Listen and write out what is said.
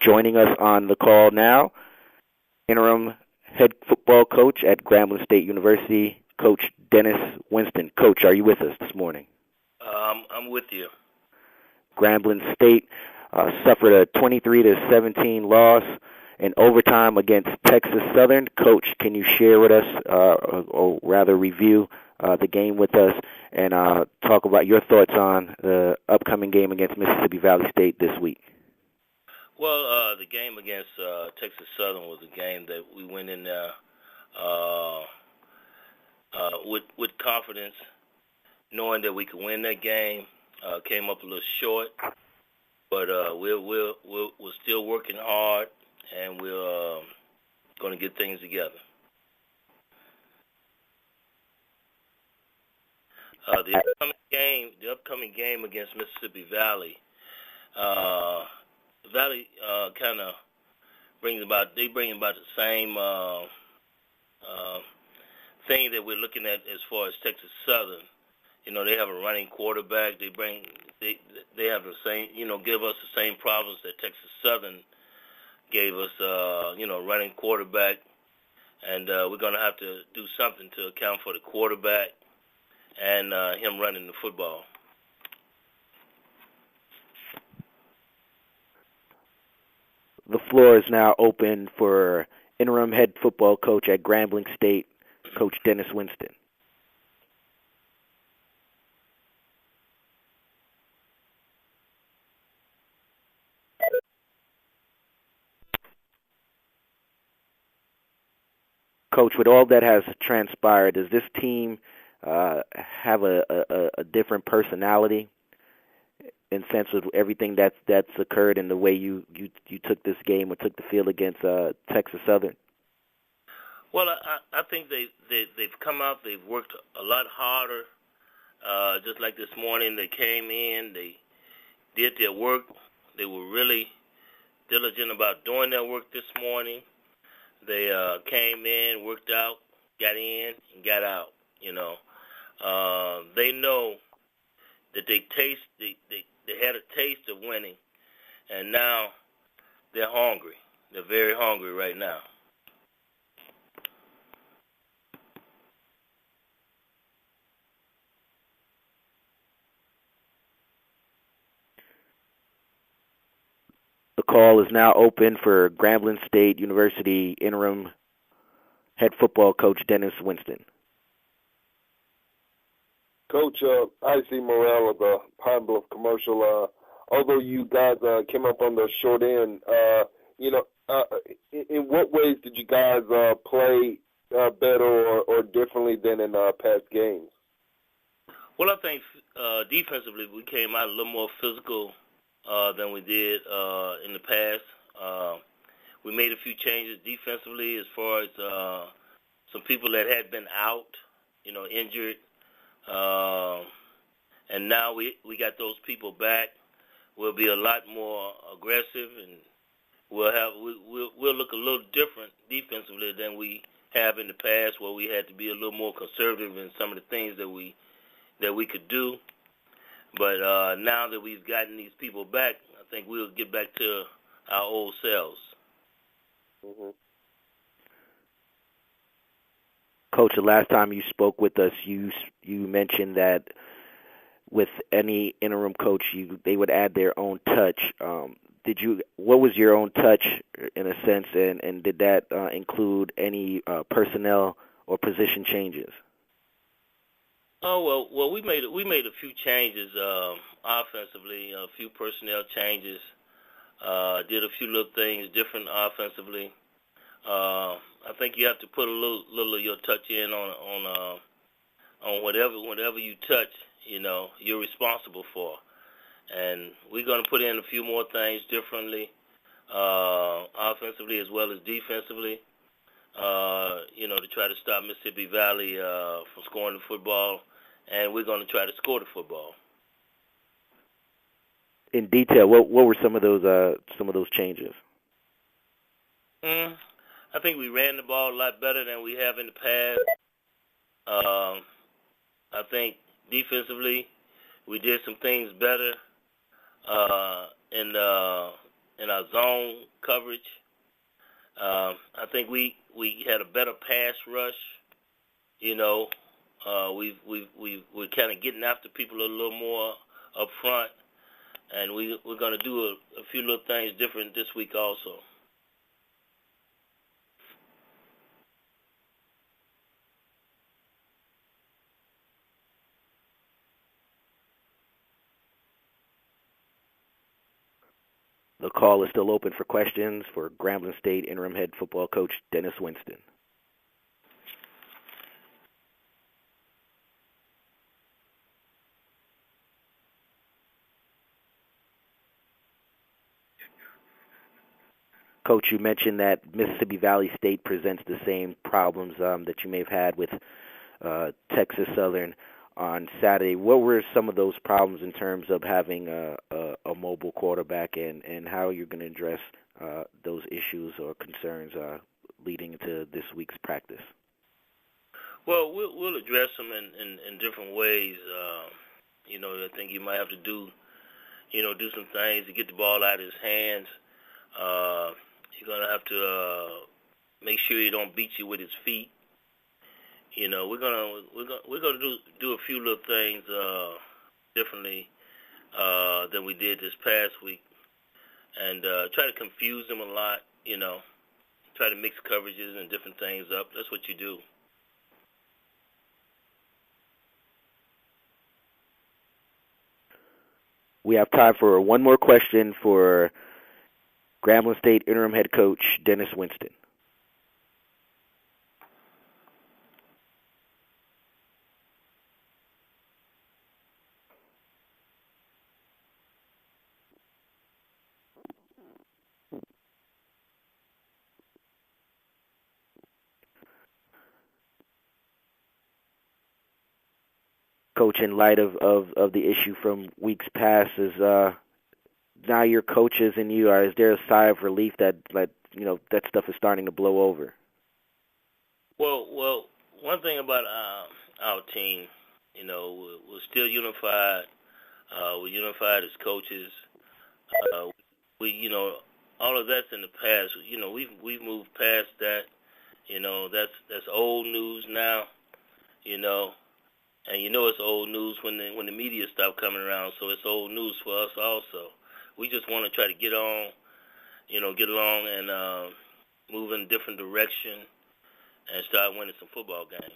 Joining us on the call now, interim head football coach at Grambling State University, Coach Dennis Winston. Coach, are you with us this morning? I'm with you. Grambling State suffered a 23-17 loss in overtime against Texas Southern. Coach, can you share with us, or rather review the game with us, and talk about your thoughts on the upcoming game against Mississippi Valley State this week? Well, the game against Texas Southern was a game that we went in there with confidence, knowing that we could win that game. Came up a little short, but we're still working hard, and we're going to get things together. The upcoming game against Mississippi Valley. Valley kind of bring about the same thing that we're looking at as far as Texas Southern. You know, they have a running quarterback. They have the same, give us the same problems that Texas Southern gave us. Running quarterback, and we're going to have to do something to account for the quarterback and him running the football. The floor is now open for interim head football coach at Grambling State, Coach Dennis Winston. Coach, with all that has transpired, does this team have a different personality in sense of everything that's occurred in the way you took this game or took the field against Texas Southern? Well, I think they've come out. They've worked a lot harder. Just like this morning, they came in. They did their work. They were really diligent about doing their work this morning. They came in, worked out, got in, and got out. They know that they had a taste of winning, and now they're hungry. They're very hungry right now. The call is now open for Grambling State University interim head football coach Dennis Winston. Coach, I see Morrell of the Pine Bluff Commercial. Although you guys came up on the short end, in what ways did you guys play better or differently than in past games? Well, I think defensively we came out a little more physical than we did in the past. We made a few changes defensively as far as some people that had been out, injured. And now we got those people back. We'll be a lot more aggressive, and we'll look a little different defensively than we have in the past, where we had to be a little more conservative in some of the things that we could do. But now that we've gotten these people back, I think we'll get back to our old selves. Mm-hmm. Coach, the last time you spoke with us, you mentioned that with any interim coach, they would add their own touch. What was your own touch in a sense, and did that include any personnel or position changes? Oh well, we made a few changes offensively, a few personnel changes. Did a few little things different offensively. I think you have to put a little of your touch in on whatever you touch. You're responsible for, and we're going to put in a few more things differently, offensively as well as defensively. To try to stop Mississippi Valley from scoring the football, and we're going to try to score the football. In detail, what were some of those changes? I think we ran the ball a lot better than we have in the past. I think defensively we did some things better in in our zone coverage. I think we had a better pass rush. You know, we're kind of getting after people a little more up front, and we're going to do a few little things different this week also. The call is still open for questions for Grambling State interim head football coach Dennis Winston. Coach, you mentioned that Mississippi Valley State presents the same problems that you may have had with Texas Southern on Saturday. What were some of those problems in terms of having a mobile quarterback, and how you're going to address those issues or concerns leading into this week's practice? Well, we'll address them in different ways. I think you might have to do some things to get the ball out of his hands. You're gonna have to make sure he don't beat you with his feet. We're gonna do a few little things differently than we did this past week, and try to confuse them a lot. Try to mix coverages and different things up. That's what you do. We have time for one more question for Grambling State interim head coach Dennis Winston. Coach, in light of the issue from weeks past, is now your coaches and you is there a sigh of relief that that stuff is starting to blow over? Well, one thing about our team, we're still unified. We're unified as coaches. All of that's in the past. We've moved past that. That's old news now. And it's old news when the media stop coming around. So it's old news for us also. We just want to try to get along and move in a different direction and start winning some football games.